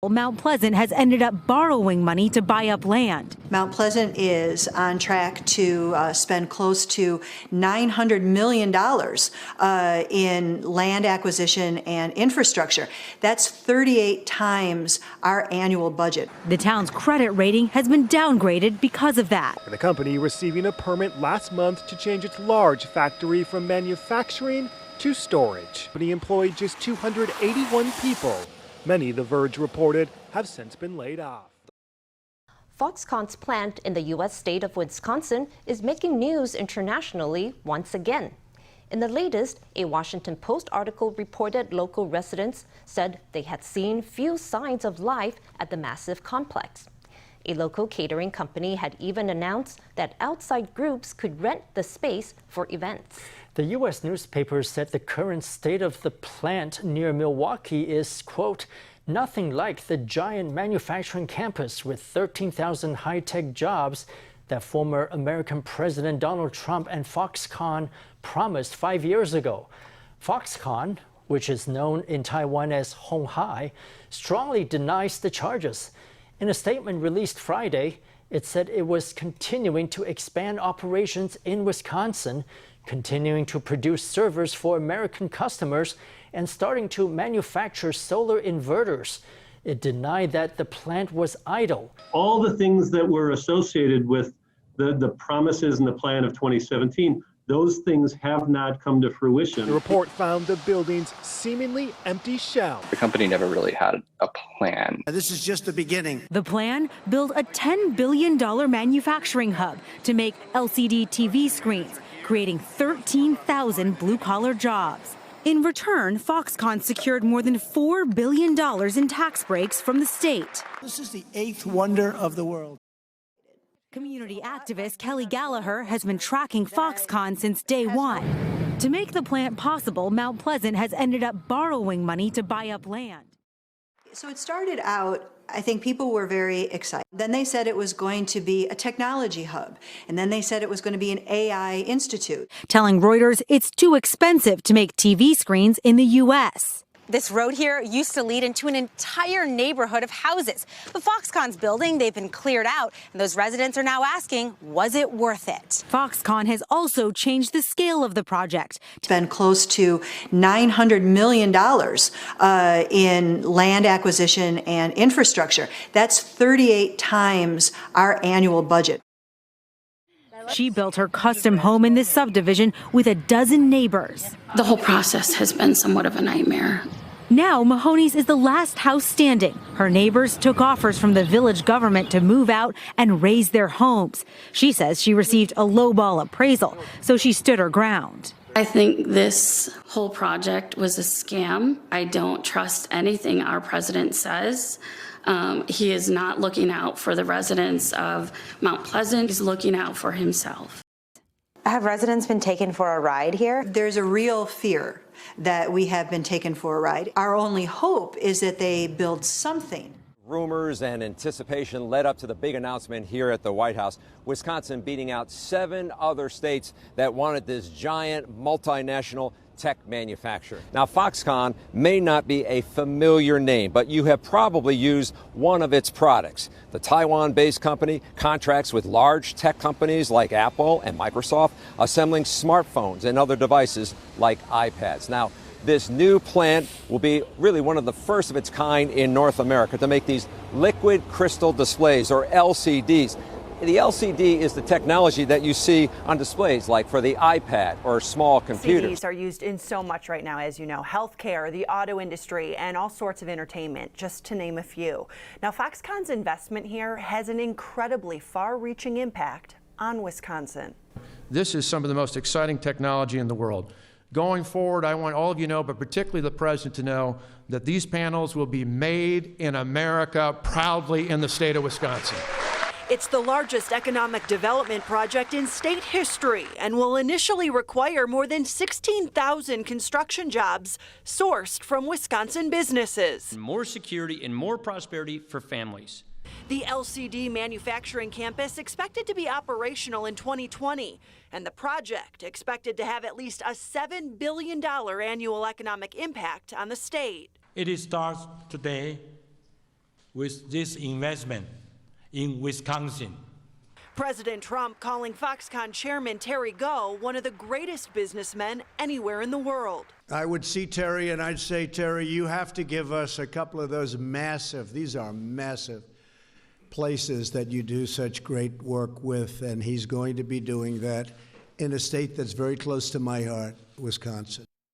Mount Pleasant has ended up borrowing money to buy up land. Mount Pleasant is on track to spend close to $900 million in land acquisition and infrastructure. That's 38 times our annual budget. The town's credit rating has been downgraded because of that. The company receiving a permit last month to change its large factory from manufacturing to storage. But he employed just 281 people. Many, The Verge reported, have since been laid off. Foxconn's plant in the U.S. state of Wisconsin is making news internationally once again. In the latest, a Washington Post article reported local residents said they had seen few signs of life at the massive complex. A local catering company had even announced that outside groups could rent the space for events. The U.S. newspaper said the current state of the plant near Milwaukee is, quote, nothing like the giant manufacturing campus with 13,000 high-tech jobs that former American President Donald Trump and Foxconn promised 5 years ago. Foxconn, which is known in Taiwan as Hong Hai, strongly denies the charges. In a statement released Friday, it said it was continuing to expand operations in Wisconsin, continuing to produce servers for American customers, and starting to manufacture solar inverters. It denied that the plant was idle. All the things that were associated with the promises and the plan of 2017, those things have not come to fruition. The report found the building's seemingly empty shell. The company never really had a plan. This is just the beginning. The plan? Build a $10 billion manufacturing hub to make LCD TV screens, creating 13,000 blue-collar jobs. In return, Foxconn secured more than $4 billion in tax breaks from the state. This is the eighth wonder of the world. Community activist Kelly Gallagher has been tracking Foxconn since day one. To make the plant possible, Mount Pleasant has ended up borrowing money to buy up land. So it started out, I think people were very excited. Then they said it was going to be a technology hub. And then they said it was going to be an AI institute. Telling Reuters it's too expensive to make TV screens in the U.S. This road here used to lead into an entire neighborhood of houses. But Foxconn's building, they've been cleared out, and those residents are now asking, was it worth it? Foxconn has also changed the scale of the project. Spend close to $900 million in land acquisition and infrastructure. That's 38 times our annual budget. She built her custom home in this subdivision with a dozen neighbors. The whole process has been somewhat of a nightmare. Now, Mahoney's is the last house standing. Her neighbors took offers from the village government to move out and raise their homes. She says she received a lowball appraisal, so she stood her ground. I think this whole project was a scam. I don't trust anything our president says. He is not looking out for the residents of Mount Pleasant. He's looking out for himself. Have residents been taken for a ride here? There's a real fear that we have been taken for a ride. Our only hope is that they build something. Rumors and anticipation led up to the big announcement here at the White House. Wisconsin beating out 7 other states that wanted this giant multinational tech manufacturer. Now, Foxconn may not be a familiar name, but you have probably used one of its products. The Taiwan-based company contracts with large tech companies like Apple and Microsoft, assembling smartphones and other devices like iPads. Now, this new plant will be really one of the first of its kind in North America to make these liquid crystal displays, or LCDs. The LCD is the technology that you see on displays like for the iPad or small computers. LCDs are used in so much right now, as you know, healthcare, the auto industry, and all sorts of entertainment, just to name a few. Now, Foxconn's investment here has an incredibly far-reaching impact on Wisconsin. This is some of the most exciting technology in the world. Going forward, I want all of you to know, but particularly the President to know, that these panels will be made in America proudly in the state of Wisconsin. It's the largest economic development project in state history and will initially require more than 16,000 construction jobs sourced from Wisconsin businesses. More security and more prosperity for families. The LCD manufacturing campus expected to be operational in 2020, and the project expected to have at least a $7 billion annual economic impact on the state. It starts today with this investment in Wisconsin. President Trump calling Foxconn Chairman Terry Gou one of the greatest businessmen anywhere in the world. I would see Terry and I'd say, Terry, you have to give us a couple of those these are massive places that you do such great work with, and he's going to be doing that in a state that's very close to my heart, Wisconsin.